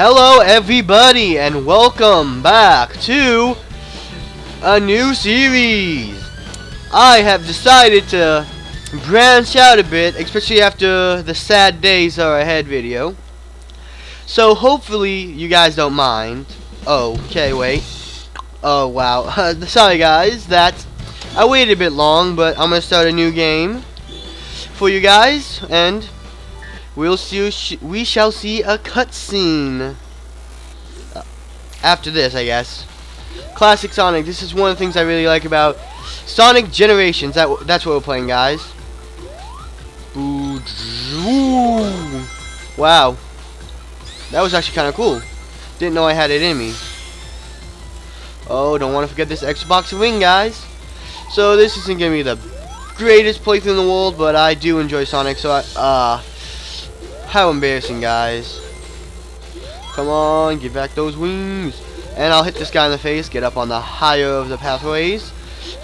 Hello everybody and welcome back to a new series. I have decided to branch out a bit, especially after the sad days are ahead video. So hopefully you guys don't mind. Okay, wait. Oh wow. Sorry guys, I waited a bit long, but I'm gonna start a new game for you guys, and we shall see a cutscene after this, I guess. Classic Sonic. This is one of the things I really like about Sonic Generations. That's what we're playing, guys. Wow, that was actually kind of cool. Didn't know I had it in me. Oh, don't want to forget this Xbox wing, guys. So this isn't gonna be the greatest playthrough in the world, but I do enjoy Sonic. So how embarrassing, guys. Come on, get back those wings. And I'll hit this guy in the face, get up on the higher of the pathways.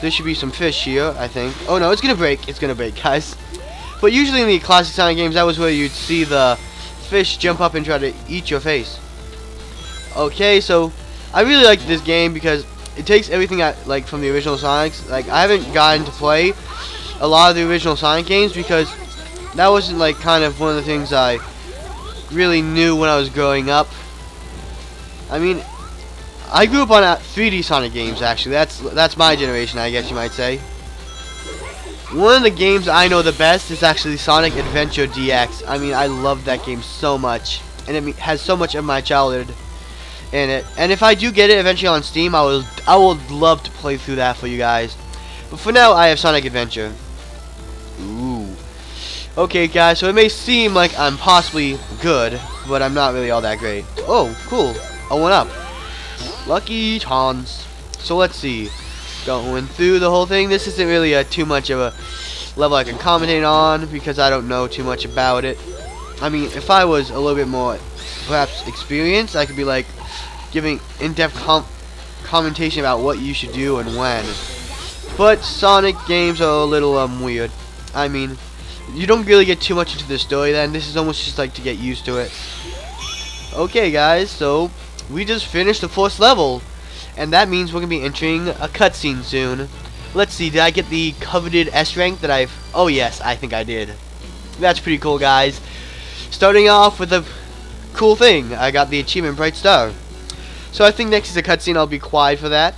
There should be some fish here, I think. Oh no, it's gonna break. It's gonna break, guys. But usually in the classic Sonic games, that was where you'd see the fish jump up and try to eat your face. Okay, so I really like this game because it takes everything like from the original Sonics. Like, I haven't gotten to play a lot of the original Sonic games because that wasn't like kind of one of the things I really knew when I was growing up. I mean, I grew up on 3D Sonic games, actually. That's my generation, I guess you might say. One of the games I know the best is actually Sonic Adventure DX. I mean, I love that game so much, and it has so much of my childhood in it. And if I do get it eventually on Steam, I would love to play through that for you guys. But for now, I have Sonic Adventure. Ooh. Okay, guys, so it may seem like I'm possibly good, but I'm not really all that great. Oh, cool. I went up. Lucky chance. So let's see. Going through the whole thing. This isn't really too much of a level I can commentate on because I don't know too much about it. I mean, if I was a little bit more, perhaps, experienced, I could be like giving in-depth commentation about what you should do and when. But Sonic games are a little weird. I mean, you don't really get too much into the story then. This is almost just like to get used to it. Okay, guys, so we just finished the first level, and that means we're gonna be entering a cutscene soon. Let's see, did I get the coveted S rank that I've... Oh yes, I think I did. That's pretty cool, guys. Starting off with a cool thing. I got the achievement Bright Star. So I think next is a cutscene. I'll be quiet for that.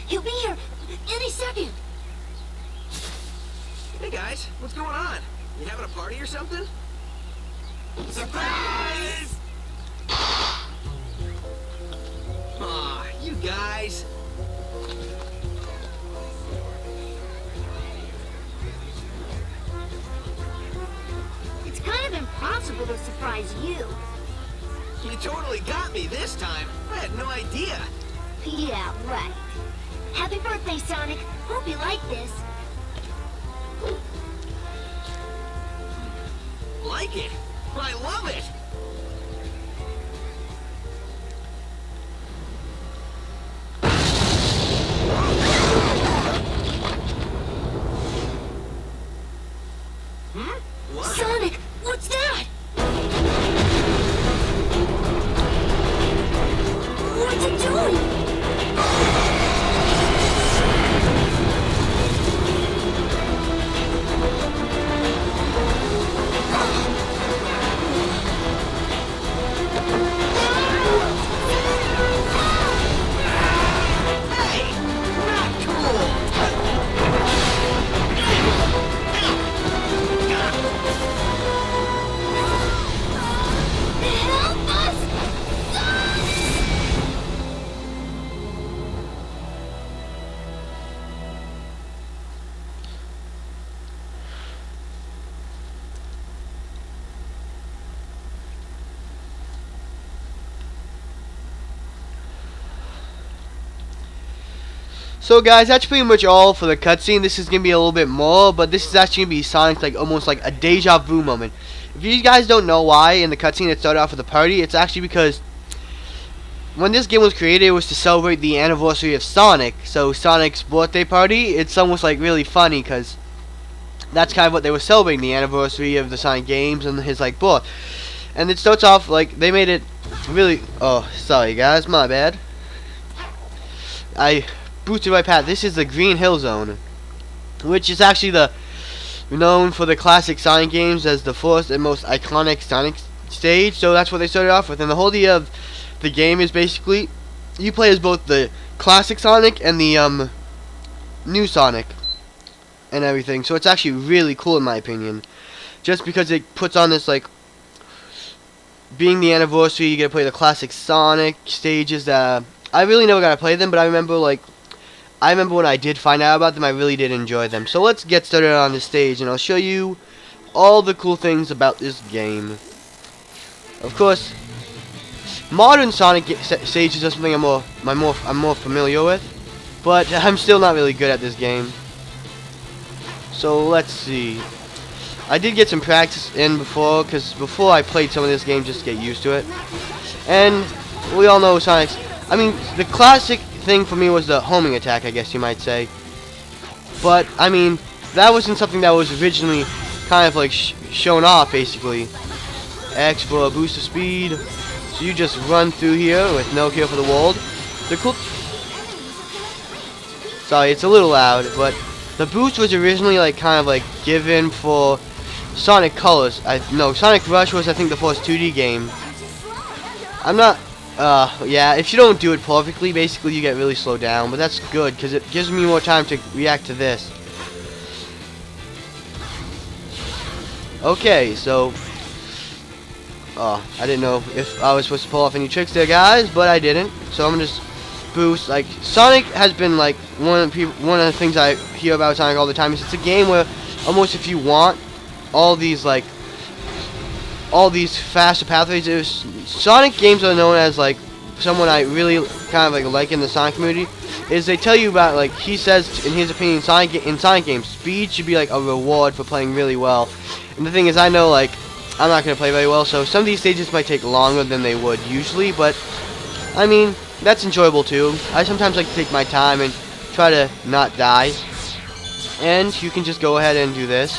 He'll be here any second. Hey guys, what's going on? You having a party or something? Surprise! Aw, you guys. It's kind of impossible to surprise you. You totally got me this time. I had no idea. Yeah, right. Happy birthday, Sonic. Hope you like this. Like it? I love it! Hmm? What? Sonic, what's that? What's it doing? So guys, that's pretty much all for the cutscene. This is gonna be a little bit more, but this is actually gonna be Sonic's like almost like a deja vu moment. If you guys don't know why in the cutscene it started off with a party, it's actually because when this game was created, it was to celebrate the anniversary of Sonic. So Sonic's birthday party, it's almost like really funny because that's kind of what they were celebrating, the anniversary of the Sonic games and his like birth. And it starts off like they made it really. Oh, sorry guys, my bad. I boosted my path. This is the Green Hill Zone, which is actually the known for the classic Sonic games as the first and most iconic Sonic stage. So that's what they started off with. And the whole idea of the game is basically you play as both the classic Sonic and the new Sonic and everything. So it's actually really cool in my opinion, just because it puts on this like being the anniversary. You get to play the classic Sonic stages that I really never got to play them, but I remember when I did find out about them, I really did enjoy them. So let's get started on this stage, and I'll show you all the cool things about this game. Of course, modern Sonic stages are something I'm more familiar with, but I'm still not really good at this game. So let's see. I did get some practice in before, because before I played some of this game just to get used to it. And we all know Sonic's. I mean, the classic thing for me was the homing attack, I guess you might say. But I mean, that wasn't something that was originally kind of like shown off, basically. X for a boost of speed, so you just run through here with no care for the world. The cool. Sorry, it's a little loud, but the boost was originally like kind of like given for Sonic Colors. No, Sonic Rush was I think the first 2D game. I'm not. Yeah, if you don't do it perfectly, basically you get really slowed down, but that's good, because it gives me more time to react to this. Okay, so, I didn't know if I was supposed to pull off any tricks there, guys, but I didn't, so I'm gonna just boost. Like, Sonic has been, like, one of the things I hear about Sonic all the time is it's a game where, almost if you want all these faster pathways. Sonic games are known as like someone I really kind of like in the Sonic community is they tell you about like he says in his opinion in Sonic games speed should be like a reward for playing really well. And the thing is I know like I'm not gonna play very well, so some of these stages might take longer than they would usually, but I mean that's enjoyable too. I sometimes like to take my time and try to not die. And you can just go ahead and do this.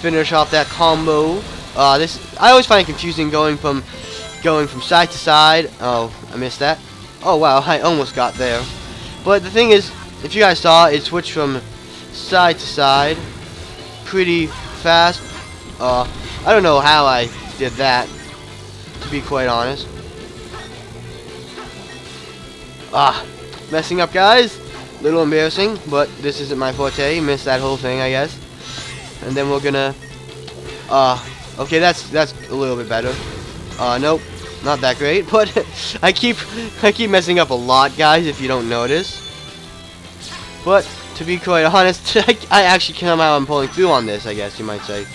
Finish off that combo. I always find it confusing going from side to side. Oh, I missed that. Oh wow, I almost got there. But the thing is, if you guys saw, it switched from side to side pretty fast. I don't know how I did that, to be quite honest. Messing up, guys. Little embarrassing, but this isn't my forte. Missed that whole thing, I guess. And then we're gonna. Okay, that's a little bit better. Nope, not that great. But I keep messing up a lot, guys. If you don't notice. But to be quite honest, I actually come out and pulling through on this. I guess you might say.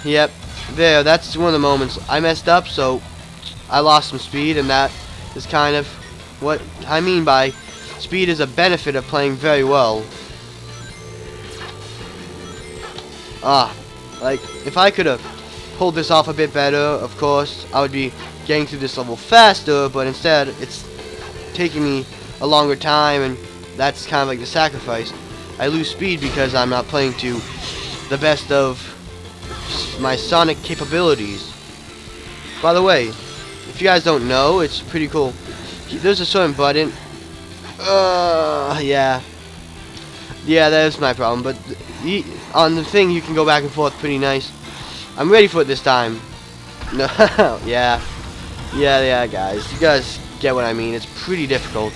Yep. There. That's one of the moments I messed up. So I lost some speed, and that is kind of what I mean by speed is a benefit of playing very well. Like, if I could have pulled this off a bit better, of course, I would be getting through this level faster, but instead, it's taking me a longer time, and that's kind of like the sacrifice. I lose speed because I'm not playing to the best of my Sonic capabilities. By the way, if you guys don't know, it's pretty cool. There's a certain button. Yeah. Yeah, that is my problem, but on the thing you can go back and forth pretty nice. I'm ready for it this time. No, yeah, guys. You guys get what I mean. It's pretty difficult,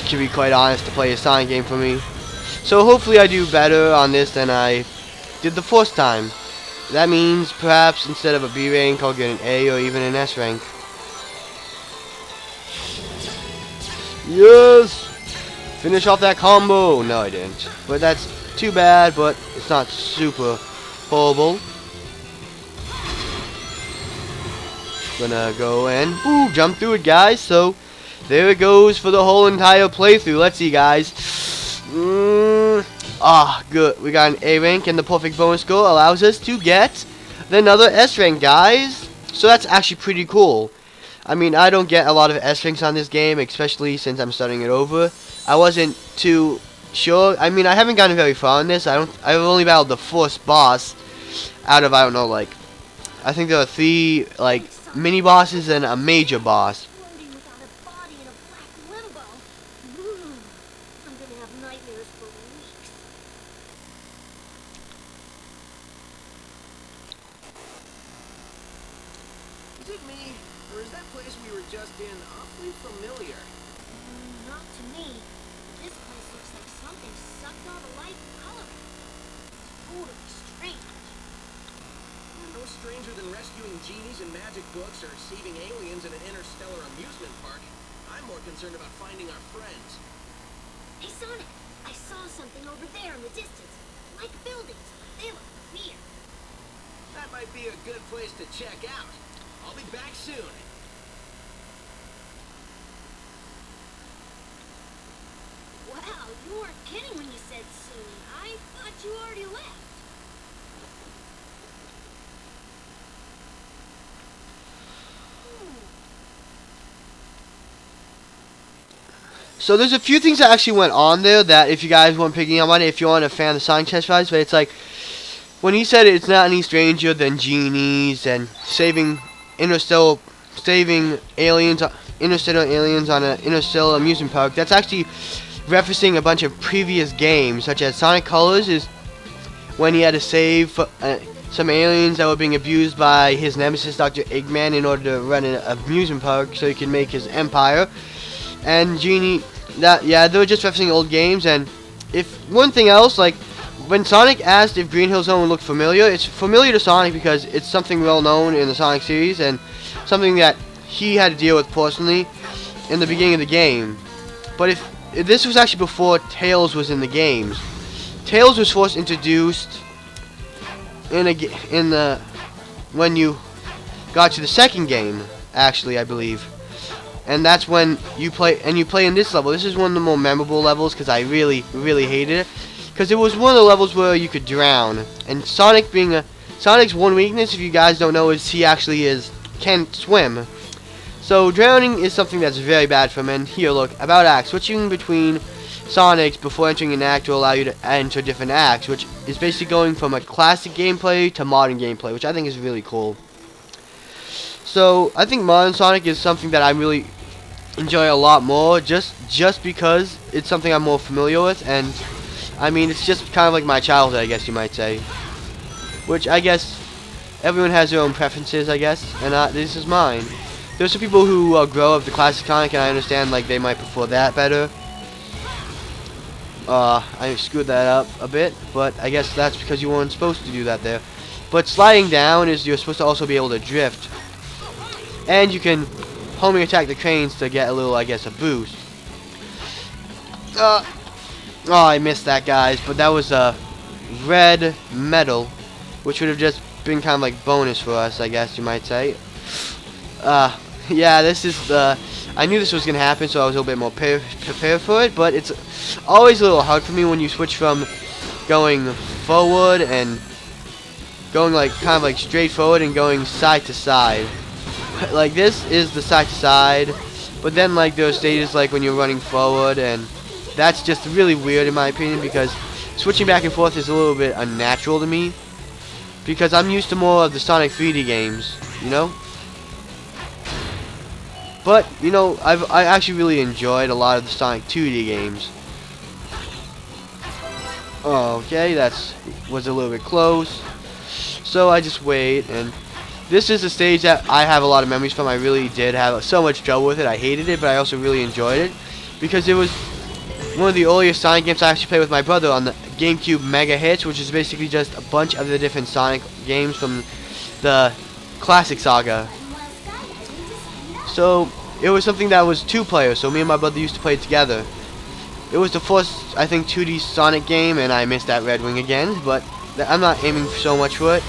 to be quite honest, to play a Sonic game for me. So hopefully I do better on this than I did the first time. That means perhaps instead of a B rank, I'll get an A or even an S rank. Yes! Finish off that combo! No, I didn't. But that's too bad, but it's not super horrible. Gonna go and jump through it, guys. So there it goes for the whole entire playthrough. Let's see, guys. Good. We got an A rank, and the perfect bonus score allows us to get another S rank, guys. So that's actually pretty cool. I mean, I don't get a lot of S ranks on this game, especially since I'm starting it over. I wasn't too sure. I mean, I haven't gotten very far on this. I've only battled the first boss out of, I don't know, like, I think there are 3 like mini bosses and a major boss. Floating without a body in a black limbo. I'm gonna have nightmares for weeks. Is it me, or is that place we were just in awfully familiar? Not to me. This place looks like something sucked all the life and color. It's totally strange. No stranger than rescuing genies in magic books or saving aliens in an interstellar amusement park. I'm more concerned about finding our friends. Hey, Sonic, I saw something over there in the distance. Like buildings, but they look weird. That might be a good place to check out. I'll be back soon. Wow, you weren't kidding when you said soon. I thought you already left. So there's a few things that actually went on there that if you guys weren't picking up on it, if you aren't a fan of the Sonic Test Drives, but it's like, when he said it's not any stranger than genies and saving interstellar aliens on an interstellar amusement park, that's actually referencing a bunch of previous games, such as Sonic Colors is when he had to save some aliens that were being abused by his nemesis, Dr. Eggman, in order to run an amusement park so he could make his empire. And Genie, they were just referencing old games. And if one thing else, like when Sonic asked if Green Hill Zone looked familiar, it's familiar to Sonic because it's something well known in the Sonic series and something that he had to deal with personally in the beginning of the game. But if this was actually before Tails was in the games. Tails was first introduced when you got to the second game, actually, I believe. And that's when you play in this level. This is one of the more memorable levels because I really hated it. Because it was one of the levels where you could drown. And Sonic's one weakness, if you guys don't know, is he actually can't swim. So drowning is something that's very bad for him. And here, look, about acts. Switching between Sonics before entering an act will allow you to enter different acts, which is basically going from a classic gameplay to modern gameplay, which I think is really cool. So I think modern Sonic is something that I really enjoy a lot more, just because it's something I'm more familiar with, and I mean it's just kind of like my childhood, I guess you might say. Which I guess everyone has their own preferences, I guess, and this is mine. There's some people who grow up the classic Sonic, and I understand like they might prefer that better. I screwed that up a bit, but I guess that's because you weren't supposed to do that there. But sliding down is you're supposed to also be able to drift. And you can homing attack the cranes to get a little, I guess, a boost. Oh, I missed that, guys. But that was a red medal, which would have just been kind of like bonus for us, I guess you might say. Yeah, this is the... I knew this was going to happen, so I was a little bit more prepared for it. But it's always a little hard for me when you switch from going forward and going like kind of like straight forward and going side to side. Like this is the side to side, but then like there are stages like when you're running forward, and that's just really weird in my opinion because switching back and forth is a little bit unnatural to me because I'm used to more of the Sonic 3D games, you know. But you know, I actually really enjoyed a lot of the Sonic 2D games. Okay, was a little bit close. So I just wait, and this is a stage that I have a lot of memories from. I really did have so much trouble with it. I hated it, but I also really enjoyed it because it was one of the earliest Sonic games I actually played with my brother on the GameCube Mega Hits, which is basically just a bunch of the different Sonic games from the classic saga. So it was something that was 2 players, so me and my brother used to play it together. It was the first, I think, 2D Sonic game, and I missed that Red Wing again, but I'm not aiming so much for it.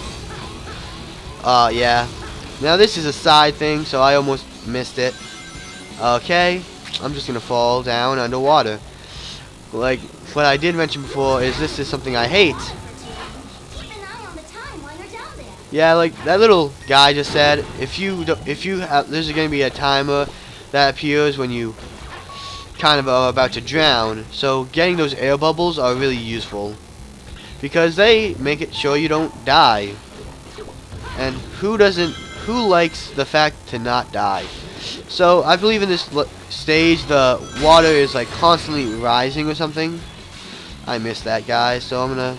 Yeah. Now this is a side thing, so I almost missed it. Okay. I'm just gonna fall down underwater. Like what I did mention before is this is something I hate. Keep an eye on the time while you're down there. Yeah, like that little guy just said, there's gonna be a timer that appears when you kind of are about to drown. So getting those air bubbles are really useful because they make it sure you don't die. And who likes the fact to not die? So I believe in this stage the water is like constantly rising or something. I missed that, guys, so I'm gonna,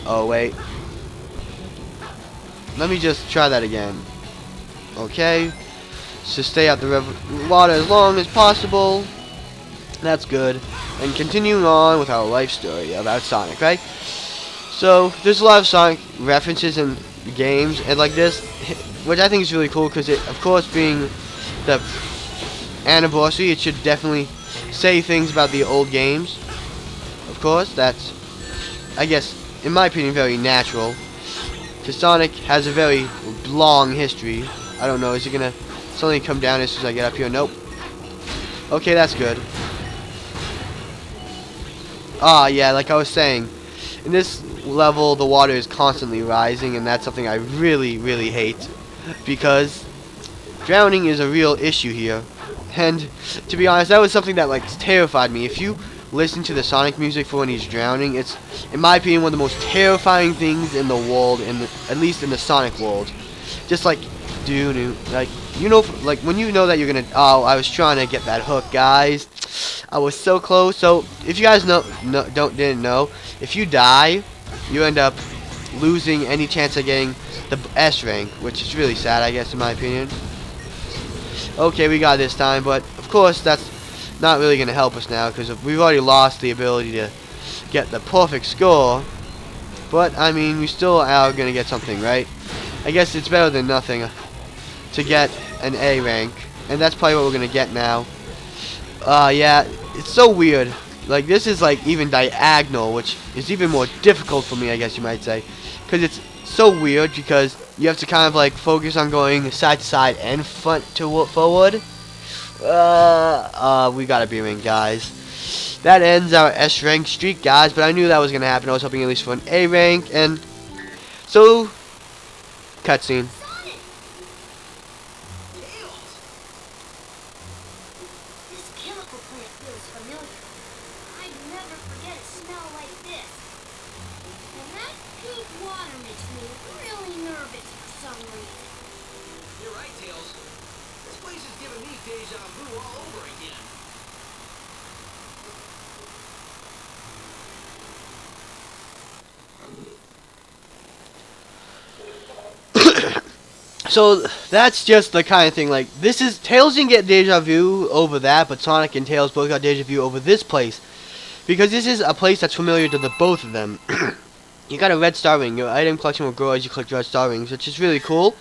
oh wait, let me just try that again. Okay, so stay out the water as long as possible. That's good. And continuing on with our life story about Sonic, right? So there's a lot of Sonic references in games and like this, which I think is really cool because it, of course, being the anniversary, it should definitely say things about the old games. Of course, that's, I guess, in my opinion, very natural. Because Sonic has a very long history. I don't know, is it gonna suddenly come down as soon as I get up here? Nope. Okay, that's good. Ah, yeah, like I was saying, in this level, the water is constantly rising, and that's something I really, really hate. Because drowning is a real issue here. And to be honest, that was something that like terrified me. If you listen to the Sonic music for when he's drowning, it's, in my opinion, one of the most terrifying things in the world, at least in the Sonic world. Just like, like, you know, like when you know that you're gonna, oh, I was trying to get that hook, guys. I was so close. So if you guys didn't know, if you die, you end up losing any chance of getting the S rank, which is really sad, I guess, in my opinion. Okay, we got this time, but of course that's not really going to help us now because we've already lost the ability to get the perfect score. But I mean, we still are going to get something, right? I guess it's better than nothing to get an A rank, and that's probably what we're going to get now. Yeah, it's so weird. Like, this is like even diagonal, which is even more difficult for me, I guess you might say, because it's so weird because you have to kind of like focus on going side to side and front to forward. We got a B rank, guys. That ends our S rank streak, guys, but I knew that was gonna happen. I was hoping at least for an A rank, and so cutscene. Sonic! This chemical plant feels familiar. I'd never forget a smell like this. And that pink water makes me really nervous for some reason. You're right, Tails. This place is giving me deja vu all over again. So that's just the kind of thing, like, this is, Tails didn't get deja vu over that, but Sonic and Tails both got deja vu over this place. Because this is a place that's familiar to the both of them. You got a red star ring. Your item collection will grow as you collect red star rings, which is really cool.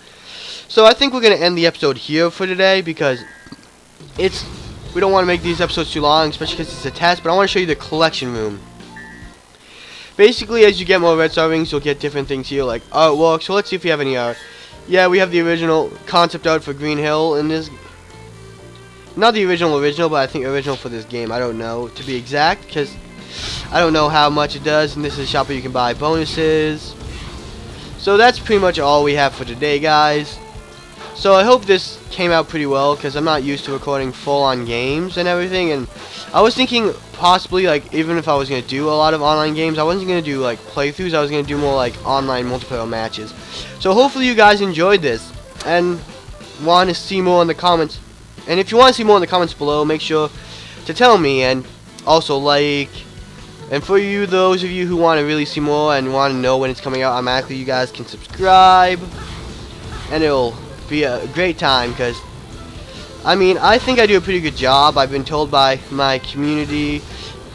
So I think we're going to end the episode here for today because we don't want to make these episodes too long, especially because it's a test, but I want to show you the collection room. Basically, as you get more red star rings, you'll get different things here, like artwork. So let's see if we have any art. Yeah, we have the original concept art for Green Hill in this. Not the original, but I think original for this game. I don't know, to be exact, because I don't know how much it does. And this is a shop where you can buy bonuses. So that's pretty much all we have for today, guys. So I hope this came out pretty well, because I'm not used to recording full-on games and everything. And I was thinking possibly, like, even if I was going to do a lot of online games, I wasn't going to do, like, playthroughs. I was going to do more, like, online multiplayer matches. So hopefully you guys enjoyed this and want to see more in the comments. And if you want to see more in the comments below, make sure to tell me, and also like. And for you, those of you who want to really see more and want to know when it's coming out automatically, you guys can subscribe. And it'll be a great time because, I mean, I think I do a pretty good job. I've been told by my community,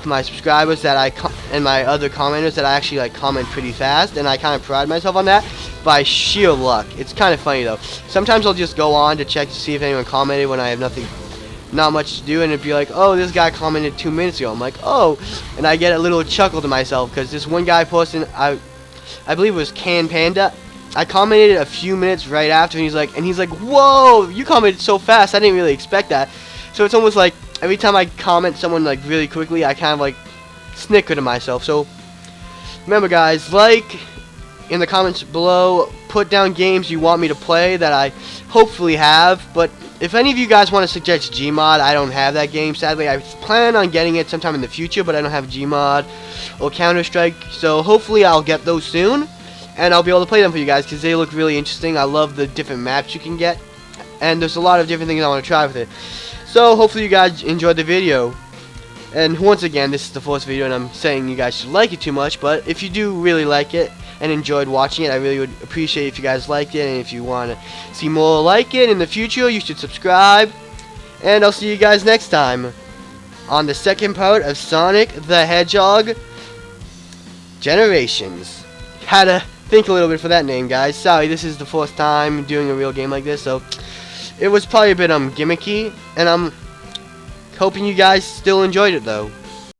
my subscribers, that and my other commenters that I actually like comment pretty fast, and I kind of pride myself on that by sheer luck. It's kind of funny though. Sometimes I'll just go on to check to see if anyone commented when I have not much to do, and it'd be like, oh, this guy commented 2 minutes ago. I'm like, oh, and I get a little chuckle to myself because this one guy posted, I believe it was Can Panda. I commented a few minutes right after, and he's like, whoa, you commented so fast. I didn't really expect that. So it's almost like every time I comment someone like really quickly, I kind of like snicker to myself. So remember, guys, like in the comments below, put down games you want me to play that I hopefully have. But if any of you guys want to suggest Gmod, I don't have that game. Sadly, I plan on getting it sometime in the future, but I don't have Gmod or Counter-Strike. So hopefully I'll get those soon, and I'll be able to play them for you guys because they look really interesting. I love the different maps you can get, and there's a lot of different things I want to try with it. So hopefully you guys enjoyed the video. And once again, this is the first video, and I'm saying you guys should like it too much, but if you do really like it and enjoyed watching it, I really would appreciate if you guys liked it, and if you want to see more like it in the future, you should subscribe, and I'll see you guys next time on the second part of Sonic the Hedgehog Generations. Had to think a little bit for that name, guys. Sorry, this is the first time doing a real game like this, so it was probably a bit gimmicky, and I'm hoping you guys still enjoyed it though.